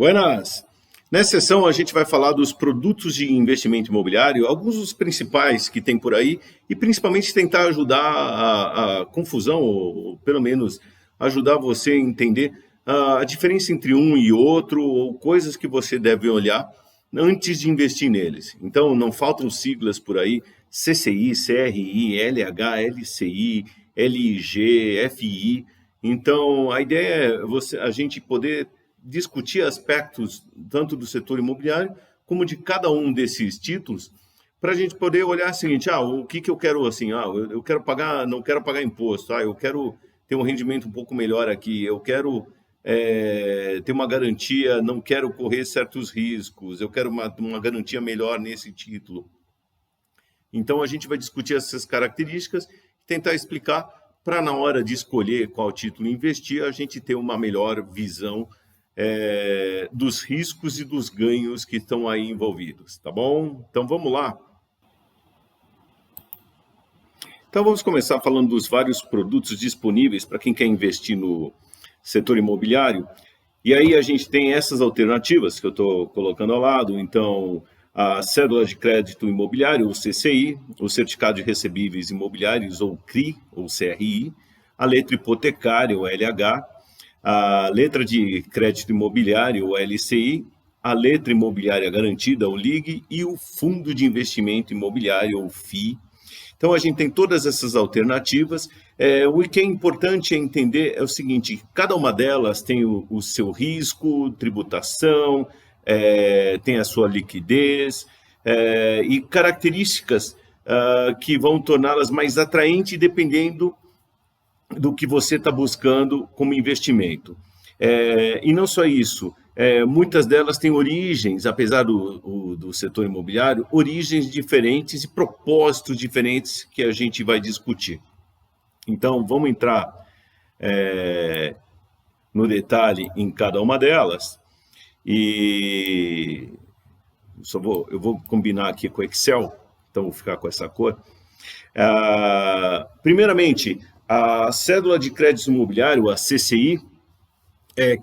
Buenas! Nessa sessão a gente vai falar dos produtos de investimento imobiliário, alguns dos principais que tem por aí, e principalmente tentar ajudar a confusão, ou pelo menos ajudar você a entender a diferença entre um e outro, ou coisas que você deve olhar antes de investir neles. Então não faltam siglas por aí, CCI, CRI, LH, LCI, LIG, FI. Então a ideia é a gente poder discutir aspectos tanto do setor imobiliário como de cada um desses títulos, para a gente poder olhar o seguinte: o que eu quero assim, eu quero pagar, não quero pagar imposto, eu quero ter um rendimento um pouco melhor aqui, eu quero ter uma garantia, não quero correr certos riscos, eu quero uma garantia melhor nesse título. Então a gente vai discutir essas características, tentar explicar para na hora de escolher qual título investir, a gente ter uma melhor visão dos riscos e dos ganhos que estão aí envolvidos, tá bom? Então vamos lá. Então vamos começar falando dos vários produtos disponíveis para quem quer investir no setor imobiliário. E aí a gente tem essas alternativas que eu estou colocando ao lado. Então, a cédula de crédito imobiliário, o CCI, o certificado de recebíveis imobiliários, ou CRI, ou CRI, a letra hipotecária, o LH, a letra de crédito imobiliário, o LCI, a letra imobiliária garantida, o LIG, e o fundo de investimento imobiliário, o FII. Então a gente tem todas essas alternativas. O que é importante entender é o seguinte: cada uma delas tem o seu risco, tributação, tem a sua liquidez e características que vão torná-las mais atraentes dependendo do que você está buscando como investimento. E não só isso, muitas delas têm origens, apesar do setor imobiliário, origens diferentes e propósitos diferentes que a gente vai discutir. Então, vamos entrar no detalhe em cada uma delas. E eu vou combinar aqui com o Excel, então vou ficar com essa cor. Primeiramente, a cédula de crédito imobiliário, a CCI,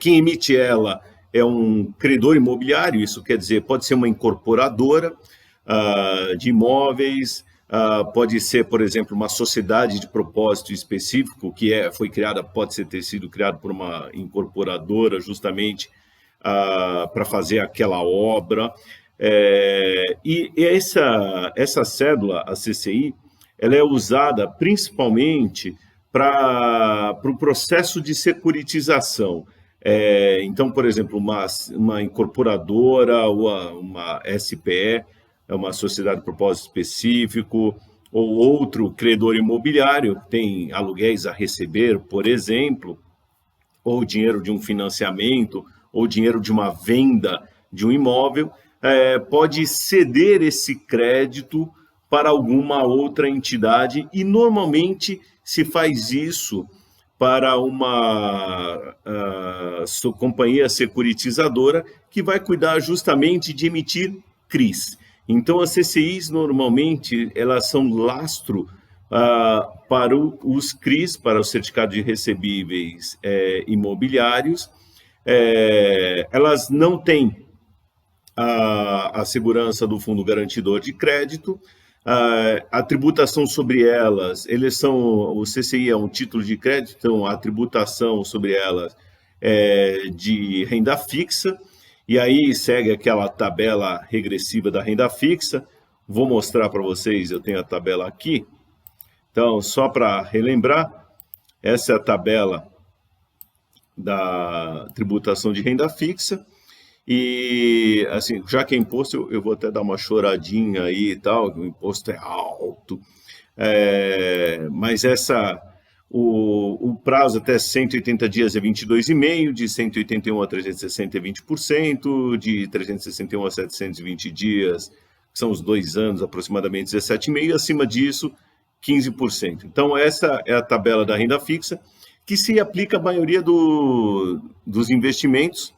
quem emite ela é um credor imobiliário, isso quer dizer, pode ser uma incorporadora de imóveis, pode ser, por exemplo, uma sociedade de propósito específico, que foi criada, pode ter sido criada por uma incorporadora justamente para fazer aquela obra. E essa cédula, a CCI, ela é usada principalmente para o processo de securitização. Então, por exemplo, uma incorporadora ou uma SPE, uma sociedade de propósito específico, ou outro credor imobiliário, tem aluguéis a receber, por exemplo, ou dinheiro de um financiamento, ou dinheiro de uma venda de um imóvel, pode ceder esse crédito para alguma outra entidade, e normalmente se faz isso para uma companhia securitizadora que vai cuidar justamente de emitir CRIs. Então, as CCIs, normalmente, elas são lastro para os CRIs, para o certificado de recebíveis imobiliários. Elas não têm a segurança do fundo garantidor de crédito. A tributação sobre elas, o CCI é um título de crédito, então a tributação sobre elas é de renda fixa, e aí segue aquela tabela regressiva da renda fixa. Vou mostrar para vocês, eu tenho a tabela aqui. Então, só para relembrar, essa é a tabela da tributação de renda fixa. E, assim, já que é imposto, eu vou até dar uma choradinha aí e tal, o imposto é alto, mas o prazo até 180 dias é 22,5%, de 181 a 360 é 20%, de 361 a 720 dias, que são os 2 anos, aproximadamente 17,5%, acima disso, 15%. Então, essa é a tabela da renda fixa, que se aplica à maioria dos investimentos,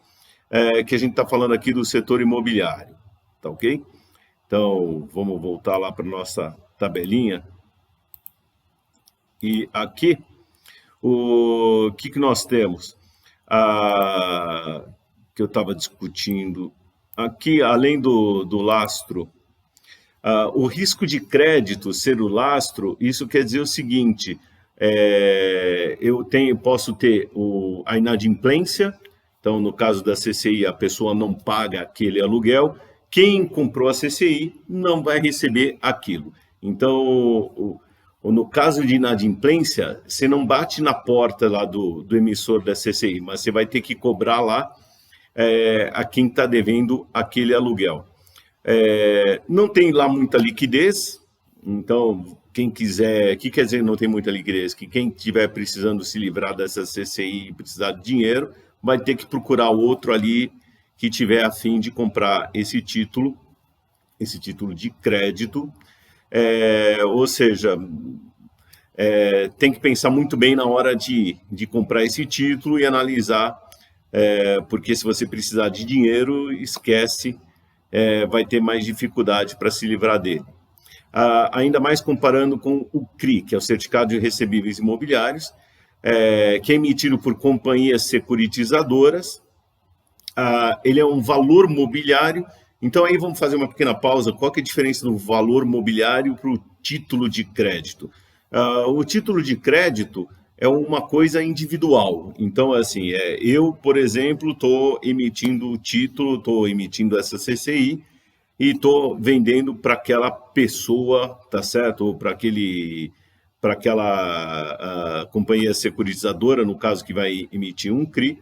que a gente está falando aqui do setor imobiliário, tá ok? Então, vamos voltar lá para a nossa tabelinha. E aqui, o que nós temos? que eu estava discutindo? Aqui, além do lastro, o risco de crédito ser o lastro, isso quer dizer o seguinte, posso ter a inadimplência, então no caso da CCI a pessoa não paga aquele aluguel, quem comprou a CCI não vai receber aquilo. Então, no caso de inadimplência, você não bate na porta lá do emissor da CCI, mas você vai ter que cobrar lá a quem está devendo aquele aluguel. Não tem lá muita liquidez, então quem quiser, o que quer dizer não tem muita liquidez? Que quem estiver precisando se livrar dessa CCI e precisar de dinheiro, vai ter que procurar outro ali que tiver a fim de comprar esse título de crédito, ou seja, tem que pensar muito bem na hora de comprar esse título e analisar, porque se você precisar de dinheiro, esquece, vai ter mais dificuldade para se livrar dele. Ainda mais comparando com o CRI, que é o Certificado de Recebíveis Imobiliários, que é emitido por companhias securitizadoras. Ele é um valor mobiliário. Então aí vamos fazer uma pequena pausa. Qual que é a diferença do valor mobiliário para o título de crédito? O título de crédito é uma coisa individual. Então, assim, eu, por exemplo, estou emitindo o título, estou emitindo essa CCI e estou vendendo para aquela pessoa, tá certo? Ou para aquela companhia securitizadora, no caso que vai emitir um CRI,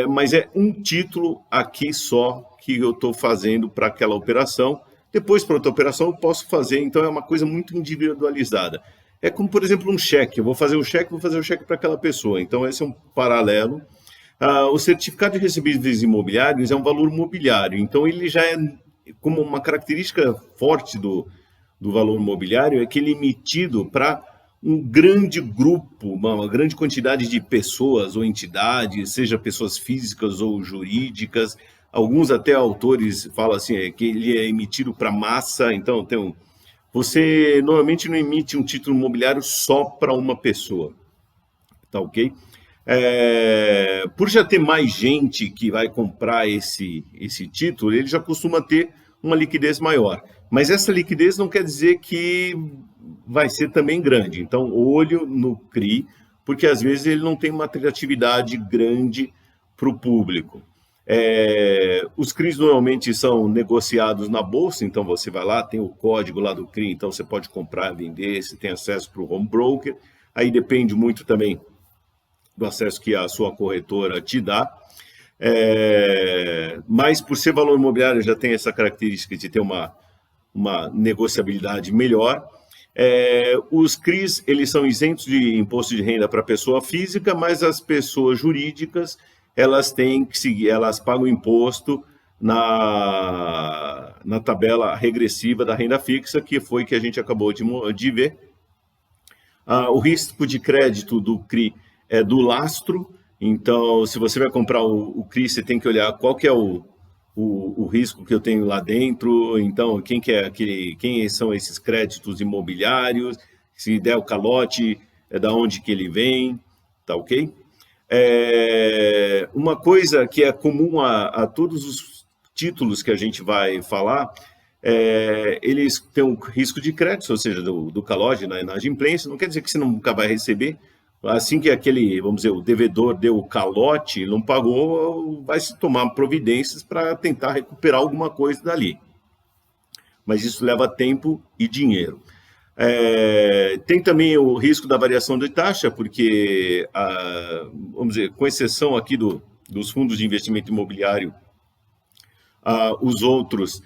mas é um título aqui só que eu estou fazendo para aquela operação. Depois, para outra operação, eu posso fazer, então é uma coisa muito individualizada. É como, por exemplo, um cheque. Eu vou fazer o cheque para aquela pessoa. Então, esse é um paralelo. O certificado de recebíveis imobiliários é um valor mobiliário. Então, ele já é, como uma característica forte do valor mobiliário, é que ele é emitido para um grande grupo, uma grande quantidade de pessoas ou entidades, seja pessoas físicas ou jurídicas. Alguns até autores falam assim, que ele é emitido para massa. Então, você normalmente não emite um título imobiliário só para uma pessoa, tá ok? Por já ter mais gente que vai comprar esse título, ele já costuma ter uma liquidez maior. Mas essa liquidez não quer dizer que vai ser também grande. Então, olho no CRI, porque às vezes ele não tem uma atratividade grande para o público. Os CRIs normalmente são negociados na bolsa, então você vai lá, tem o código lá do CRI, então você pode comprar, vender, você tem acesso para o home broker, aí depende muito também do acesso que a sua corretora te dá, mas por ser valor imobiliário já tem essa característica de ter uma negociabilidade melhor. Os CRIs, eles são isentos de imposto de renda para pessoa física, mas as pessoas jurídicas elas têm que seguir, elas pagam imposto na tabela regressiva da renda fixa, que foi que a gente acabou de ver. O risco de crédito do CRI é do lastro, então se você vai comprar o CRI, você tem que olhar qual que é o risco que eu tenho lá dentro, então quem são esses créditos imobiliários, se der o calote, da onde que ele vem, tá ok? Uma coisa que é comum a todos os títulos que a gente vai falar, eles têm um risco de crédito, ou seja, do calote, na inadimplência. Não quer dizer que você nunca vai receber. Assim que vamos dizer, o devedor deu o calote, não pagou, vai se tomar providências para tentar recuperar alguma coisa dali. Mas isso leva tempo e dinheiro. Tem também o risco da variação de taxa, porque, vamos dizer, com exceção aqui dos fundos de investimento imobiliário, os outros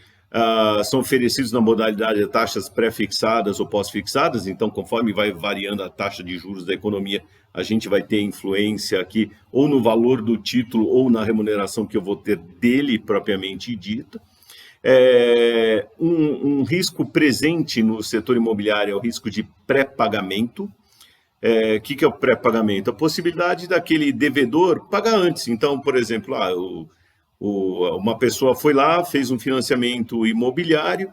são oferecidos na modalidade de taxas pré-fixadas ou pós-fixadas, então conforme vai variando a taxa de juros da economia, a gente vai ter influência aqui ou no valor do título ou na remuneração que eu vou ter dele propriamente dita. Um risco presente no setor imobiliário é o risco de pré-pagamento. Que é o pré-pagamento? A possibilidade daquele devedor pagar antes. Então, por exemplo, uma pessoa foi lá, fez um financiamento imobiliário,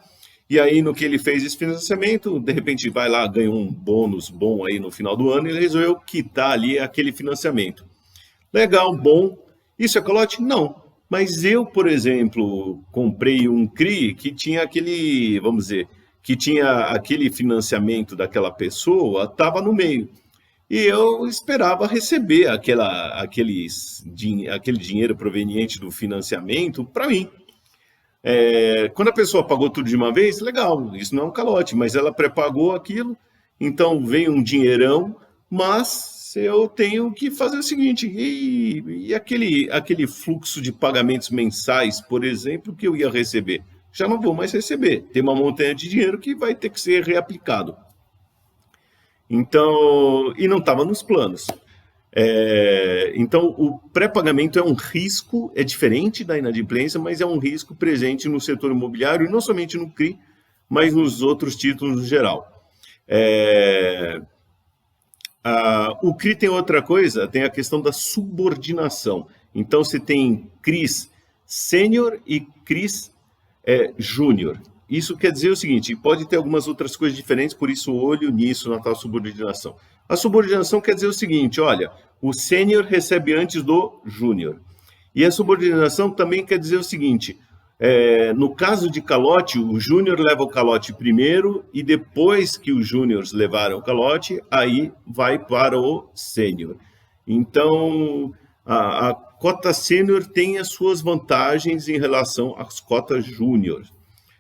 e aí no que ele fez esse financiamento, de repente vai lá, ganha um bônus bom aí no final do ano, e ele resolveu quitar ali aquele financiamento. Legal, bom. Isso é calote? Não. Mas eu, por exemplo, comprei um CRI que tinha aquele, vamos dizer, que tinha aquele financiamento daquela pessoa, estava no meio. E eu esperava receber aquele dinheiro proveniente do financiamento para mim. Quando a pessoa pagou tudo de uma vez, legal, isso não é um calote, mas ela pré-pagou aquilo, então vem um dinheirão, mas eu tenho que fazer o seguinte, e aquele fluxo de pagamentos mensais, por exemplo, que eu ia receber? Já não vou mais receber, tem uma montanha de dinheiro que vai ter que ser reaplicado. Então, e não estava nos planos. Então, o pré-pagamento é um risco, é diferente da inadimplência, mas é um risco presente no setor imobiliário, não somente no CRI, mas nos outros títulos no geral. O CRI tem outra coisa, tem a questão da subordinação. Então, você tem CRIs sênior e CRIs júnior. Isso quer dizer o seguinte, pode ter algumas outras coisas diferentes, por isso olho nisso na tal subordinação. A subordinação quer dizer o seguinte, olha, o sênior recebe antes do júnior. E a subordinação também quer dizer o seguinte, no caso de calote, o júnior leva o calote primeiro e depois que os júniores levaram o calote, aí vai para o sênior. Então, a cota sênior tem as suas vantagens em relação às cotas júnior.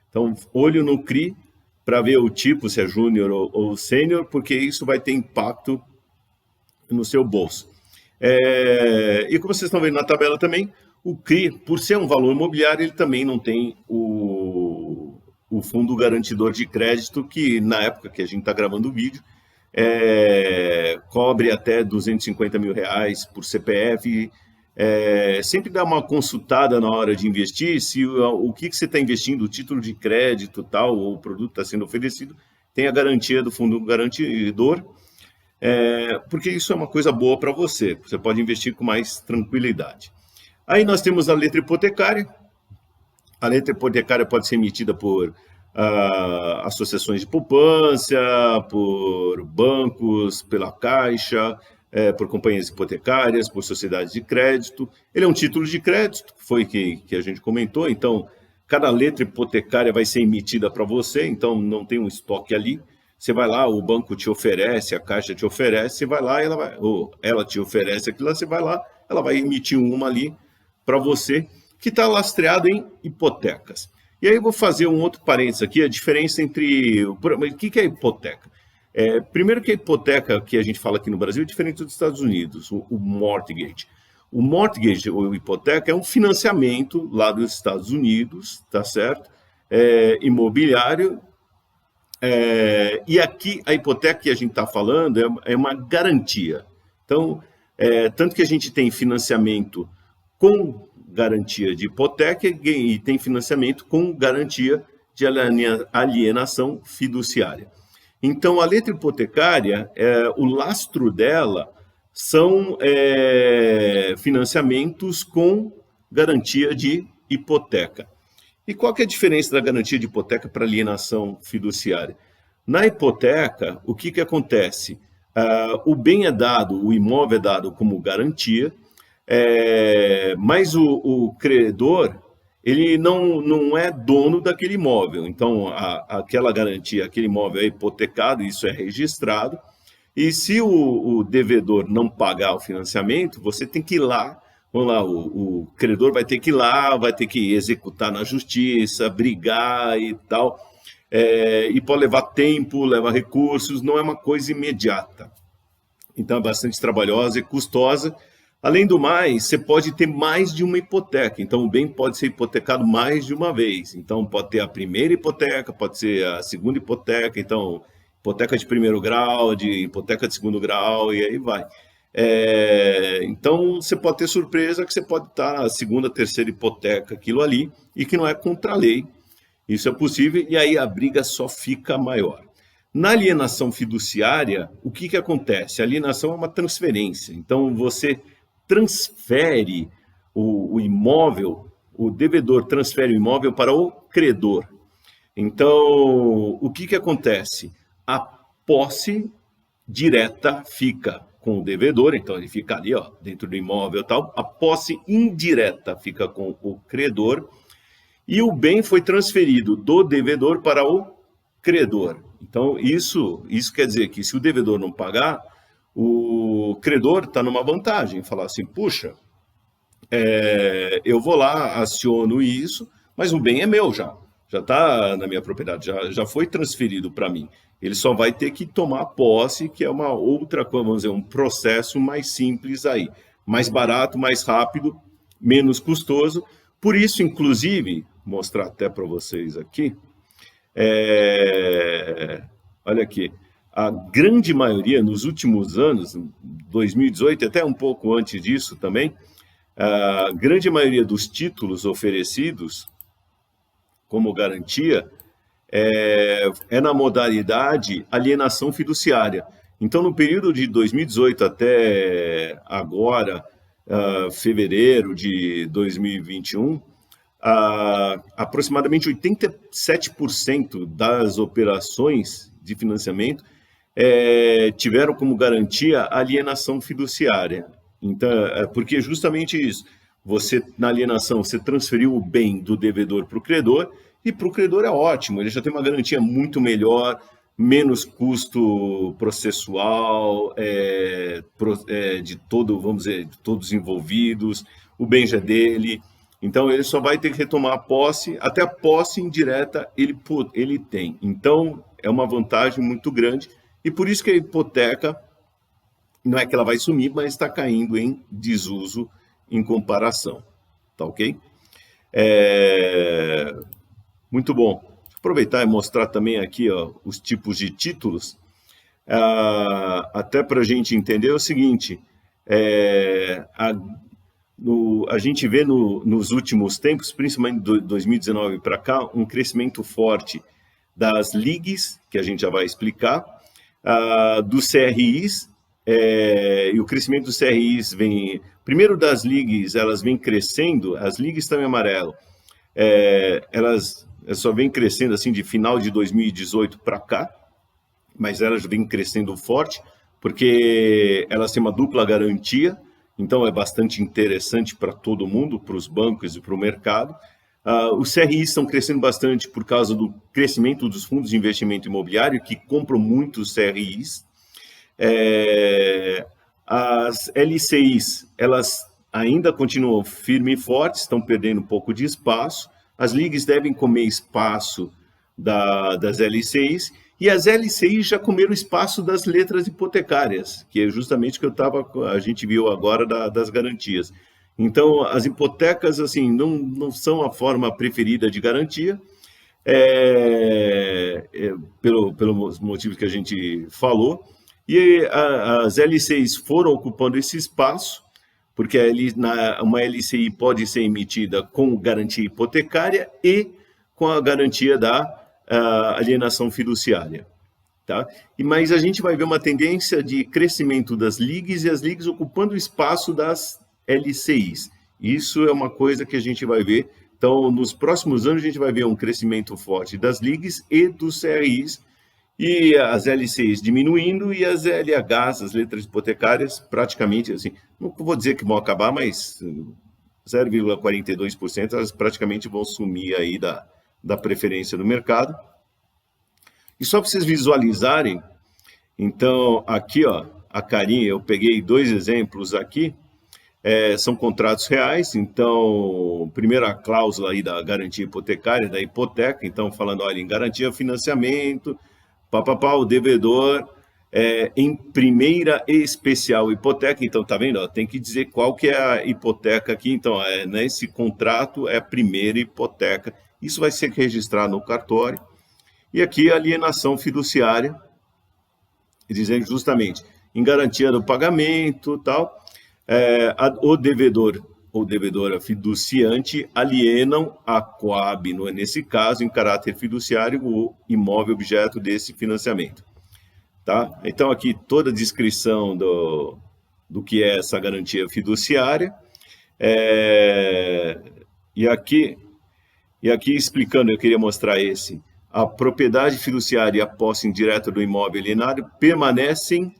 Então, olho no CRI para ver o tipo, se é júnior ou sênior, porque isso vai ter impacto no seu bolso. E como vocês estão vendo na tabela também, o CRI, por ser um valor imobiliário, ele também não tem o fundo garantidor de crédito, que na época que a gente está gravando o vídeo, cobre até R$250 mil por CPF. Sempre dá uma consultada na hora de investir, se o que você está investindo, o título de crédito tal, ou o produto está sendo oferecido, tem a garantia do fundo garantidor, porque isso é uma coisa boa para você pode investir com mais tranquilidade. Aí nós temos a letra hipotecária. A letra hipotecária pode ser emitida por associações de poupança, por bancos, pela Caixa, por companhias hipotecárias, por sociedades de crédito. Ele é um título de crédito, foi que a gente comentou, então cada letra hipotecária vai ser emitida para você, então não tem um estoque ali. Você vai lá, o banco te oferece, a Caixa te oferece, você vai lá, ela te oferece aquilo, você vai lá, ela vai emitir uma ali para você, que está lastreado em hipotecas. E aí eu vou fazer um outro parênteses aqui, a diferença entre... O que é hipoteca? Primeiro que a hipoteca que a gente fala aqui no Brasil é diferente dos Estados Unidos, o mortgage. O mortgage, ou hipoteca, é um financiamento lá dos Estados Unidos, tá certo? Imobiliário. E aqui a hipoteca que a gente está falando é uma garantia. Então, tanto que a gente tem financiamento com garantia de hipoteca e tem financiamento com garantia de alienação fiduciária. Então, a letra hipotecária, o lastro dela são financiamentos com garantia de hipoteca. E qual que é a diferença da garantia de hipoteca para alienação fiduciária? Na hipoteca, o que acontece? O bem é dado, o imóvel é dado como garantia, mas o credor, ele não é dono daquele imóvel. Então, aquela garantia, aquele imóvel é hipotecado, isso é registrado, e se o devedor não pagar o financiamento, você tem que ir lá, vamos lá, o credor vai ter que ir lá, vai ter que executar na justiça, brigar e tal, e pode levar tempo, leva recursos, não é uma coisa imediata. Então, é bastante trabalhosa e custosa. Além do mais, você pode ter mais de uma hipoteca, então o bem pode ser hipotecado mais de uma vez. Então pode ter a primeira hipoteca, pode ser a segunda hipoteca, então hipoteca de primeiro grau, de hipoteca de segundo grau e aí vai. Então você pode ter surpresa que você pode estar a segunda, terceira hipoteca, aquilo ali, e que não é contra a lei. Isso é possível e aí a briga só fica maior. Na alienação fiduciária, o que acontece? A alienação é uma transferência, então você transfere o imóvel, o devedor transfere o imóvel para o credor. Então, o que acontece? A posse direta fica com o devedor, então ele fica ali, ó, dentro do imóvel e tal. A posse indireta fica com o credor e o bem foi transferido do devedor para o credor. Então, isso quer dizer que se o devedor não pagar, o credor está numa vantagem, falar assim, puxa, eu vou lá, aciono isso, mas o bem é meu já está na minha propriedade, já foi transferido para mim. Ele só vai ter que tomar posse, que é uma outra coisa, vamos dizer, um processo mais simples aí, mais barato, mais rápido, menos custoso. Por isso, inclusive, mostrar até para vocês aqui, olha aqui, a grande maioria nos últimos anos, 2018, até um pouco antes disso também, a grande maioria dos títulos oferecidos como garantia é na modalidade alienação fiduciária. Então, no período de 2018 até agora, fevereiro de 2021, aproximadamente 87% das operações de financiamento tiveram como garantia a alienação fiduciária. Então, porque justamente isso, você na alienação você transferiu o bem do devedor para o credor, e para o credor é ótimo, ele já tem uma garantia muito melhor, menos custo processual, de todo, vamos dizer, de todos os envolvidos, o bem já é dele, então ele só vai ter que retomar a posse, até a posse indireta ele tem. Então é uma vantagem muito grande, e por isso que a hipoteca, não é que ela vai sumir, mas está caindo em desuso em comparação, tá ok? Muito bom. Deixa eu aproveitar e mostrar também aqui, ó, os tipos de títulos, até para a gente entender o seguinte, a gente vê nos últimos tempos, principalmente de 2019 para cá, um crescimento forte das LIGs, que a gente já vai explicar, dos CRIs, e o crescimento dos CRIs vem... Primeiro das LIGs, elas vêm crescendo, as LIGs estão em amarelo, elas só vêm crescendo assim de final de 2018 para cá, mas elas vêm crescendo forte, porque elas têm uma dupla garantia, então é bastante interessante para todo mundo, para os bancos e para o mercado. Os CRIs estão crescendo bastante por causa do crescimento dos fundos de investimento imobiliário, que compram muitos CRIs. As LCIs, elas ainda continuam firmes e fortes, estão perdendo um pouco de espaço. As LIGs devem comer espaço das LCIs, e as LCIs já comeram espaço das letras hipotecárias, que é justamente o que a gente viu agora das garantias. Então, as hipotecas assim, não são a forma preferida de garantia, pelos motivos que a gente falou, e as LCIs foram ocupando esse espaço, porque uma LCI pode ser emitida com garantia hipotecária e com a garantia da alienação fiduciária. Tá? Mas a gente vai ver uma tendência de crescimento das LIGs, e as LIGs ocupando o espaço das LCIs. Isso é uma coisa que a gente vai ver. Então, nos próximos anos, a gente vai ver um crescimento forte das LIGs e dos CRIs, e as LCIs diminuindo, e as LHs, as letras hipotecárias, praticamente, assim, não vou dizer que vão acabar, mas 0,42% elas praticamente vão sumir aí da preferência do mercado. E só para vocês visualizarem, então, aqui, ó, a carinha, eu peguei 2 exemplos aqui, são contratos reais, então, primeiro a cláusula aí da garantia hipotecária, da hipoteca, então, falando, olha, em garantia financiamento, o devedor em primeira e especial hipoteca, então, tá vendo? Ó, tem que dizer qual que é a hipoteca aqui, então, nesse contrato é a primeira hipoteca, isso vai ser registrado no cartório, e aqui a alienação fiduciária, dizendo justamente, em garantia do pagamento, tal, o devedor ou devedora fiduciante alienam a Coab, nesse caso, em caráter fiduciário, o imóvel objeto desse financiamento. Tá? Então, aqui toda a descrição do que é essa garantia fiduciária. E aqui explicando, eu queria mostrar a propriedade fiduciária e a posse indireta do imóvel alienado permanecem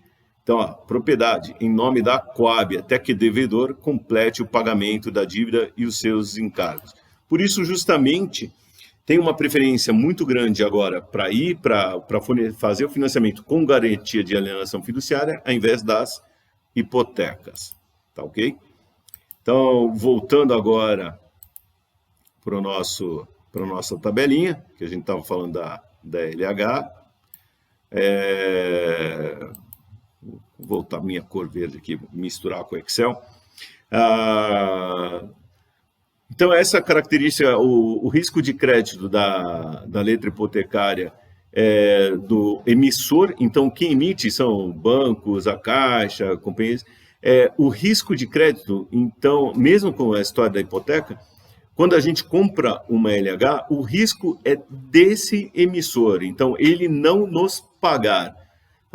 Então, ó, propriedade em nome da Coab, até que devedor complete o pagamento da dívida e os seus encargos. Por isso, justamente, tem uma preferência muito grande agora para ir para fazer o financiamento com garantia de alienação fiduciária, ao invés das hipotecas. Tá ok? Então, voltando agora para a nossa tabelinha, que a gente estava falando da LH. Vou voltar minha cor verde aqui, misturar com o Excel. Então, essa característica, o risco de crédito da letra hipotecária é do emissor. Então, quem emite são bancos, a Caixa, companhias. O risco de crédito, então, mesmo com a história da hipoteca, quando a gente compra uma LH, o risco é desse emissor. Então, ele não nos pagar.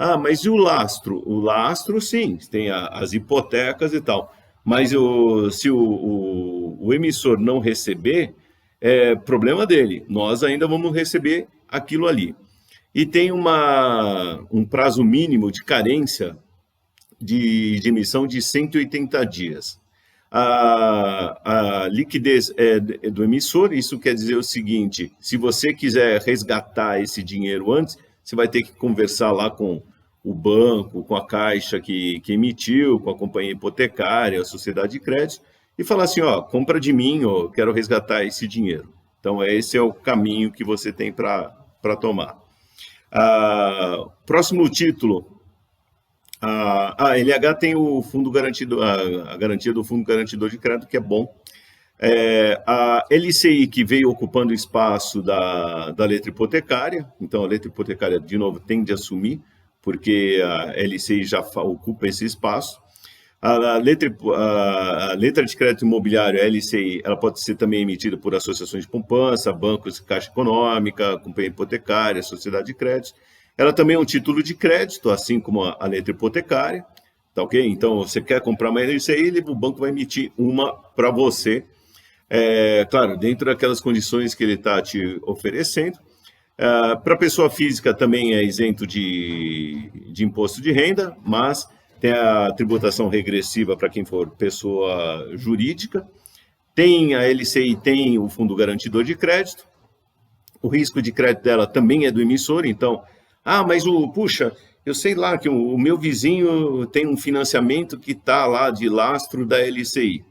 Ah, mas e o lastro? O lastro, sim, tem as hipotecas e tal. Mas se o emissor não receber, é problema dele. Nós ainda vamos receber aquilo ali. E tem um prazo mínimo de carência de emissão de 180 dias. A liquidez é do emissor. Isso quer dizer o seguinte: se você quiser resgatar esse dinheiro antes, você vai ter que conversar lá com o banco, com a Caixa que emitiu, com a companhia hipotecária, a sociedade de crédito, e falar assim, ó, compra de mim, eu quero resgatar esse dinheiro. Então, esse é o caminho que você tem para tomar. Próximo título. A LH tem o fundo garantido, a garantia do fundo garantidor de crédito, que é bom. A LCI, que veio ocupando o espaço da letra hipotecária. Então, a letra hipotecária, de novo, tende a assumir, porque a LCI já ocupa esse espaço. A letra de crédito imobiliário, a LCI, ela pode ser também emitida por associações de poupança, bancos, Caixa Econômica, companhia hipotecária, sociedade de crédito. Ela também é um título de crédito, assim como a letra hipotecária, tá ok? Então, você quer comprar uma LCI, o banco vai emitir uma para você, claro, dentro daquelas condições que ele está te oferecendo. Para pessoa física também é isento de imposto de renda, mas tem a tributação regressiva para quem for pessoa jurídica. Tem a LCI, tem o fundo garantidor de crédito. O risco de crédito dela também é do emissor, então... mas puxa, eu sei lá que o meu vizinho tem um financiamento que está lá de lastro da LCI.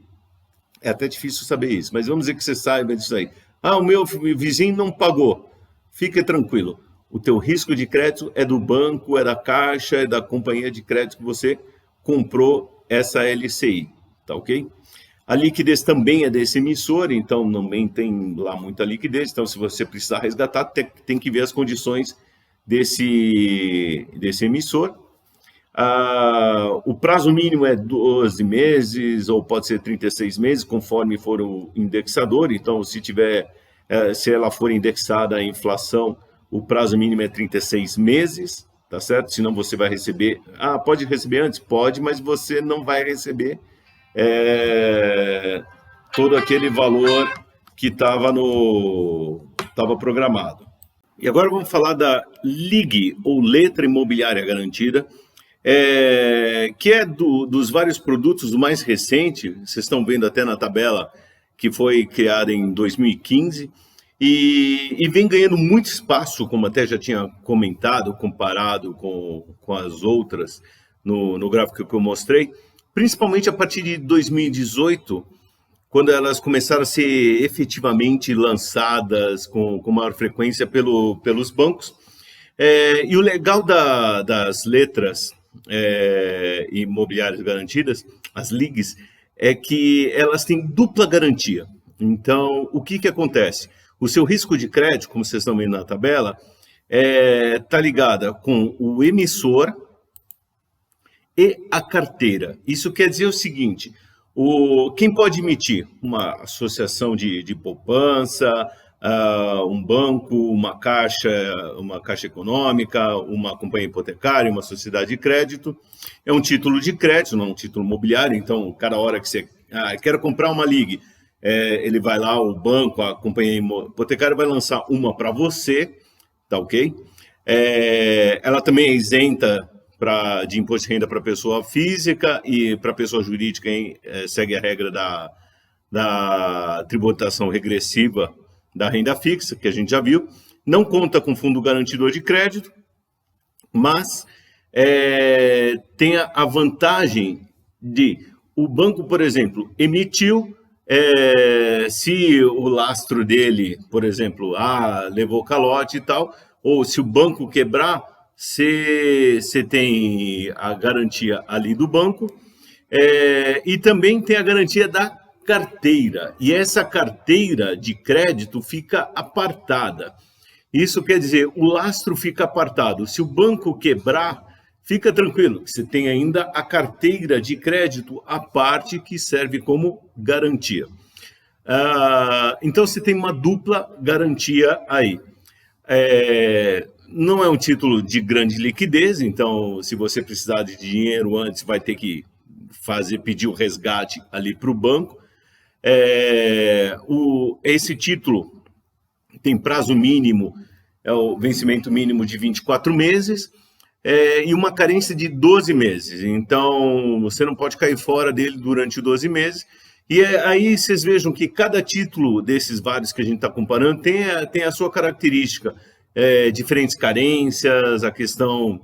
É até difícil saber isso, mas vamos dizer que você saiba disso aí. O meu vizinho não pagou. Fique tranquilo. O teu risco de crédito é do banco, é da Caixa, é da companhia de crédito que você comprou essa LCI, tá ok? A liquidez também é desse emissor, então também tem lá muita liquidez. Então, se você precisar resgatar, tem que ver as condições desse emissor. O prazo mínimo é 12 meses, ou pode ser 36 meses, conforme for o indexador. Então, se ela for indexada à inflação, o prazo mínimo é 36 meses, tá certo? Senão você vai receber... pode receber antes? Pode, mas você não vai receber todo aquele valor que estava programado. E agora vamos falar da LIG, ou Letra Imobiliária Garantida, que é dos vários produtos, o mais recente. Vocês estão vendo até na tabela que foi criada em 2015, e vem ganhando muito espaço, como até já tinha comentado, comparado com as outras no gráfico que eu mostrei, principalmente a partir de 2018, quando elas começaram a ser efetivamente lançadas com maior frequência pelos bancos. E o legal das letras imobiliárias garantidas, as LIGs, é que elas têm dupla garantia. Então, o que acontece? O seu risco de crédito, como vocês estão vendo na tabela, está ligada com o emissor e a carteira. Isso quer dizer o seguinte: quem pode emitir? Uma associação de poupança, um banco, uma caixa econômica, uma companhia hipotecária, uma sociedade de crédito. É um título de crédito, não um título imobiliário. Então, cada hora que você quer comprar uma LIG, ele vai lá, o banco, a companhia hipotecária vai lançar uma para você, tá ok? Ela também é isenta de imposto de renda para pessoa física e para pessoa jurídica segue a regra da tributação regressiva da renda fixa, que a gente já viu. Não conta com fundo garantidor de crédito, mas tem a vantagem de o banco, por exemplo, emitiu, se o lastro dele, por exemplo, levou calote e tal, ou se o banco quebrar, você tem a garantia ali do banco, e também tem a garantia da carteira, e essa carteira de crédito fica apartada. Isso quer dizer, o lastro fica apartado. Se o banco quebrar, fica tranquilo, você tem ainda a carteira de crédito à parte que serve como garantia. Então, você tem uma dupla garantia aí. Não é um título de grande liquidez, então, se você precisar de dinheiro antes, vai ter que pedir o resgate ali para o banco. Esse título tem prazo mínimo, o vencimento mínimo de 24 meses, e uma carência de 12 meses. Então, você não pode cair fora dele durante 12 meses. E aí vocês vejam que cada título desses vários que a gente está comparando tem a sua característica. Diferentes carências, a questão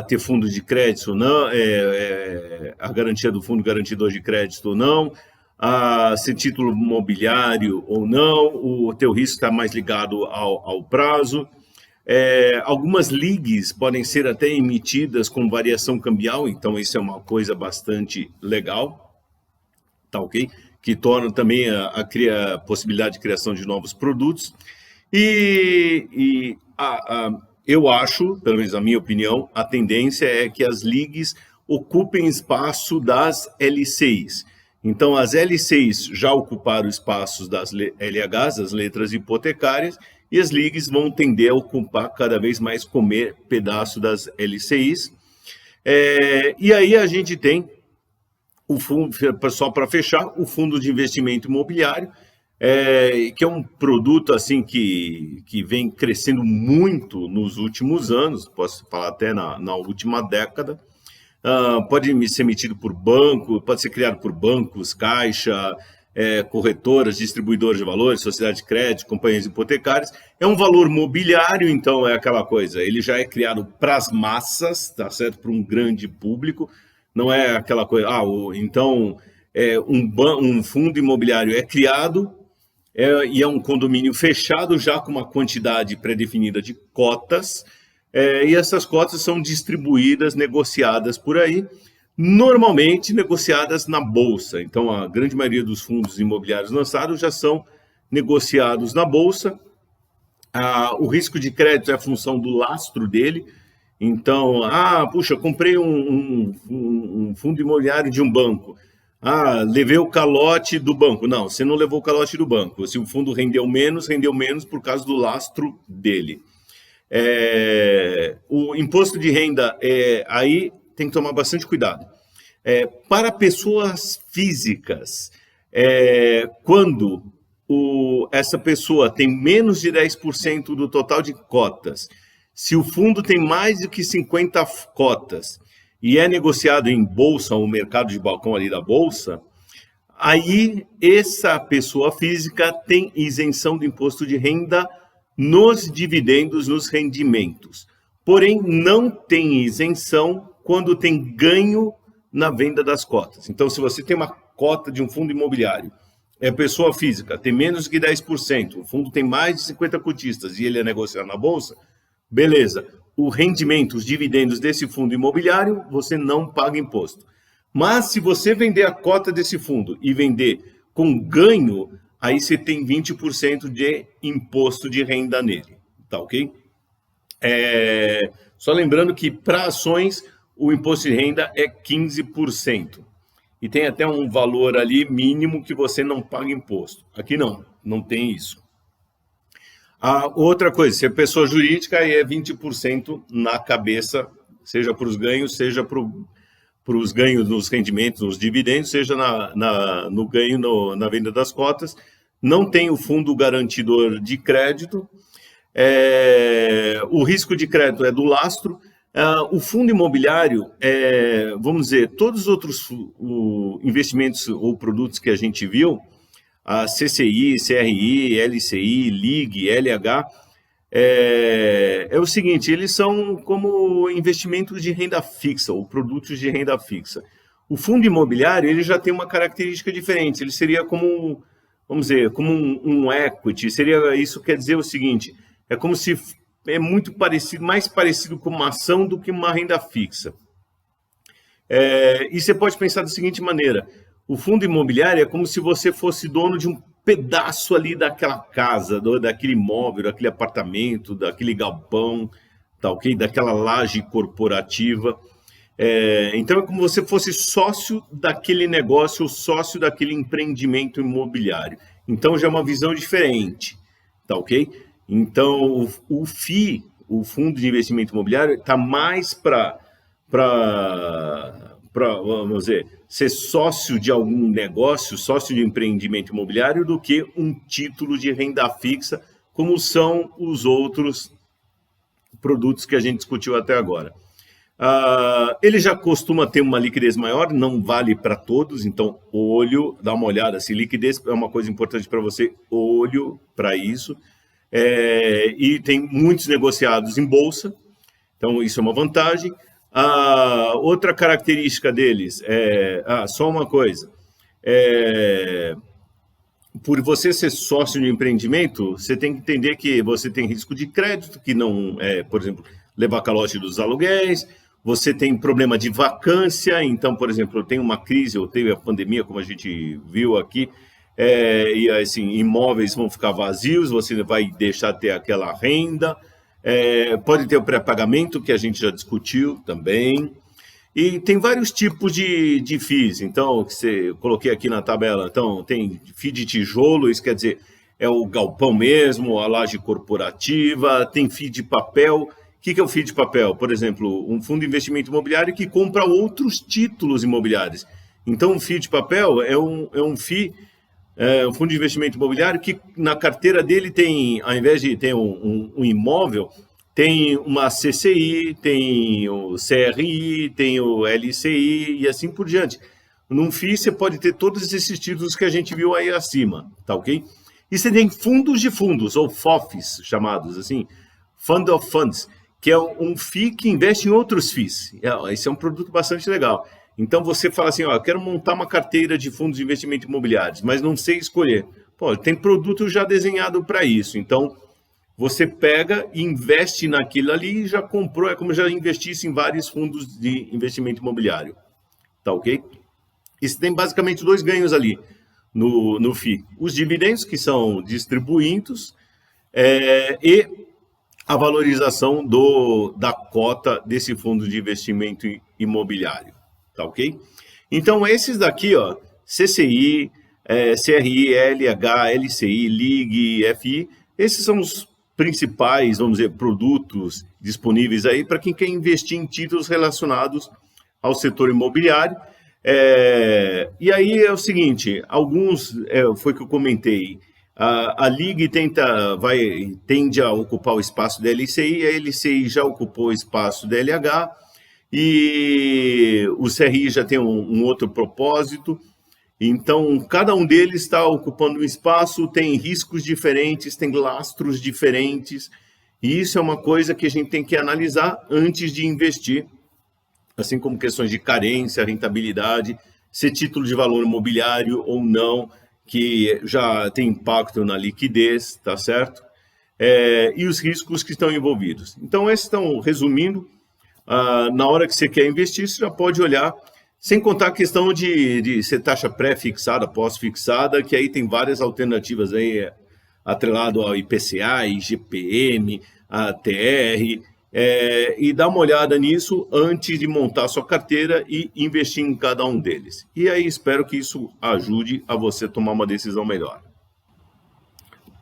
ter fundo de crédito ou não, a garantia do fundo garantidor de crédito ou não, ser título imobiliário ou não, o teu risco está mais ligado ao prazo. Algumas LIGs podem ser até emitidas com variação cambial, então isso é uma coisa bastante legal, tá ok? Que torna também a possibilidade de criação de novos produtos. Eu acho, pelo menos a minha opinião, a tendência é que as LIGs ocupem espaço das LCIs. Então, as LCIs já ocuparam espaços das LHs, as letras hipotecárias, e as LIGs vão tender a ocupar cada vez mais, comer pedaço das LCIs. E aí a gente tem o fundo, só para fechar, o fundo de investimento imobiliário, que é um produto assim que vem crescendo muito nos últimos anos, posso falar até na última década. Pode ser emitido por banco, pode ser criado por bancos, caixa, corretoras, distribuidores de valores, sociedade de crédito, companhias hipotecárias. É um valor mobiliário, então é aquela coisa, ele já é criado para as massas, tá certo? Para um grande público, não é aquela coisa, então um fundo imobiliário é criado e é um condomínio fechado já com uma quantidade pré-definida de cotas, e essas cotas são distribuídas, negociadas por aí, normalmente negociadas na Bolsa. Então, a grande maioria dos fundos imobiliários lançados já são negociados na Bolsa. O risco de crédito é a função do lastro dele. Então, puxa, comprei um fundo imobiliário de um banco. Levei o calote do banco. Não, você não levou o calote do banco. Se o fundo rendeu menos por causa do lastro dele. O imposto de renda, aí tem que tomar bastante cuidado. Para pessoas físicas, quando essa pessoa tem menos de 10% do total de cotas, se o fundo tem mais do que 50 cotas e é negociado em bolsa, ou mercado de balcão ali da bolsa, aí essa pessoa física tem isenção do imposto de renda nos dividendos, nos rendimentos. Porém, não tem isenção quando tem ganho na venda das cotas. Então, se você tem uma cota de um fundo imobiliário, pessoa física, tem menos que 10%, o fundo tem mais de 50 cotistas e ele é negociado na bolsa, beleza. O rendimento, os dividendos desse fundo imobiliário, você não paga imposto. Mas se você vender a cota desse fundo e vender com ganho, aí você tem 20% de imposto de renda nele, tá ok? Só lembrando que para ações o imposto de renda é 15%. E tem até um valor ali mínimo que você não paga imposto. Aqui não tem isso. Outra coisa, se é pessoa jurídica, aí é 20% na cabeça, seja para os ganhos, seja para os ganhos nos rendimentos, nos dividendos, seja no ganho na venda das cotas. Não tem o fundo garantidor de crédito. O risco de crédito é do lastro. O fundo imobiliário, vamos dizer, todos os outros investimentos ou produtos que a gente viu, a CCI, CRI, LCI, LIG, LH, é o seguinte, eles são como investimentos de renda fixa, ou produtos de renda fixa. O fundo imobiliário, ele já tem uma característica diferente, ele seria como, vamos dizer, como um equity, isso quer dizer o seguinte, é como se é muito parecido, mais parecido com uma ação do que uma renda fixa. E você pode pensar da seguinte maneira, o fundo imobiliário é como se você fosse dono de um pedaço ali daquela casa, daquele imóvel, daquele apartamento, daquele galpão, tá, ok? Daquela laje corporativa. Então é como se você fosse sócio daquele negócio, sócio daquele empreendimento imobiliário. Então já é uma visão diferente, tá ok? Então o FII, o Fundo de Investimento Imobiliário, está mais para, vamos dizer, ser sócio de algum negócio, sócio de empreendimento imobiliário, do que um título de renda fixa, como são os outros produtos que a gente discutiu até agora. Ele já costuma ter uma liquidez maior, não vale para todos, então olho, dá uma olhada, se liquidez é uma coisa importante para você, olho para isso. E tem muitos negociados em bolsa, então isso é uma vantagem. Outra característica deles só uma coisa, por você ser sócio de empreendimento, você tem que entender que você tem risco de crédito, que não por exemplo, levar calote dos aluguéis, você tem problema de vacância, então, por exemplo, tem uma crise, ou teve a pandemia, como a gente viu aqui, e assim, imóveis vão ficar vazios, você vai deixar de ter aquela renda, pode ter o pré-pagamento, que a gente já discutiu também, e tem vários tipos de FIIs, então, que eu coloquei aqui na tabela, então, tem FII de tijolo, isso quer dizer, é o galpão mesmo, a laje corporativa, tem FII de papel. O que é o FII de papel? Por exemplo, um fundo de investimento imobiliário que compra outros títulos imobiliários. Então, o FII de papel é um FII, um fundo de investimento imobiliário que na carteira dele tem, ao invés de ter um imóvel, tem uma CCI, tem o CRI, tem o LCI e assim por diante. Num FII você pode ter todos esses títulos que a gente viu aí acima, tá ok? E você tem fundos de fundos, ou FOFs, chamados assim, Fund of Funds, que é um FII que investe em outros FIIs. Esse é um produto bastante legal. Então você fala assim, eu quero montar uma carteira de fundos de investimento imobiliários, mas não sei escolher. Tem produto já desenhado para isso. Então você pega e investe naquilo ali e já comprou, é como já investisse em vários fundos de investimento imobiliário. Tá ok? E você tem basicamente dois ganhos ali no FII. Os dividendos, que são distribuídos, e a valorização da cota desse fundo de investimento imobiliário, tá ok? Então, esses daqui, CCI, CRI, LH, LCI, LIG, FI, esses são os principais, vamos dizer, produtos disponíveis aí para quem quer investir em títulos relacionados ao setor imobiliário. E aí é o seguinte, alguns, foi que eu comentei, a LIG tende a ocupar o espaço da LCI, a LCI já ocupou o espaço da LH, e o CRI já tem um outro propósito. Então, cada um deles está ocupando um espaço, tem riscos diferentes, tem lastros diferentes, e isso é uma coisa que a gente tem que analisar antes de investir, assim como questões de carência, rentabilidade, se título de valor imobiliário ou não, que já tem impacto na liquidez, tá certo? E os riscos que estão envolvidos. Então, esses estão, resumindo, na hora que você quer investir, você já pode olhar, sem contar a questão de ser taxa pré-fixada, pós-fixada, que aí tem várias alternativas aí, atrelado ao IPCA, IGPM, a TR, e dar uma olhada nisso antes de montar sua carteira e investir em cada um deles. E aí espero que isso ajude a você tomar uma decisão melhor.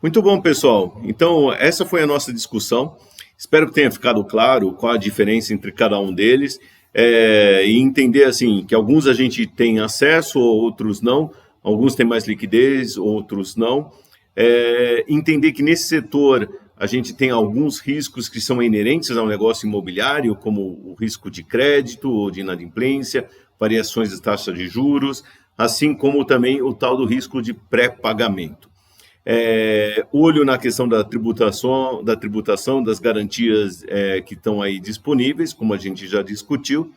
Muito bom, pessoal. Então, essa foi a nossa discussão. Espero que tenha ficado claro qual a diferença entre cada um deles, e entender assim que alguns a gente tem acesso, outros não. Alguns têm mais liquidez, outros não. Entender que nesse setor a gente tem alguns riscos que são inerentes ao negócio imobiliário, como o risco de crédito ou de inadimplência, variações de taxa de juros, assim como também o tal do risco de pré-pagamento. Olho na questão da tributação, das garantias que estão aí disponíveis, como a gente já discutiu,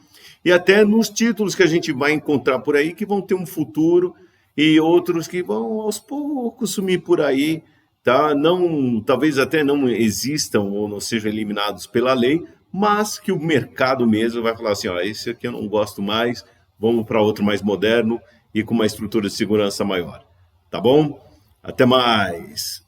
e até nos títulos que a gente vai encontrar por aí, que vão ter um futuro, e outros que vão aos poucos sumir por aí, tá? Não, talvez até não existam ou não sejam eliminados pela lei, mas que o mercado mesmo vai falar assim, ó, esse aqui eu não gosto mais, vamos para outro mais moderno e com uma estrutura de segurança maior. Tá bom? Até mais!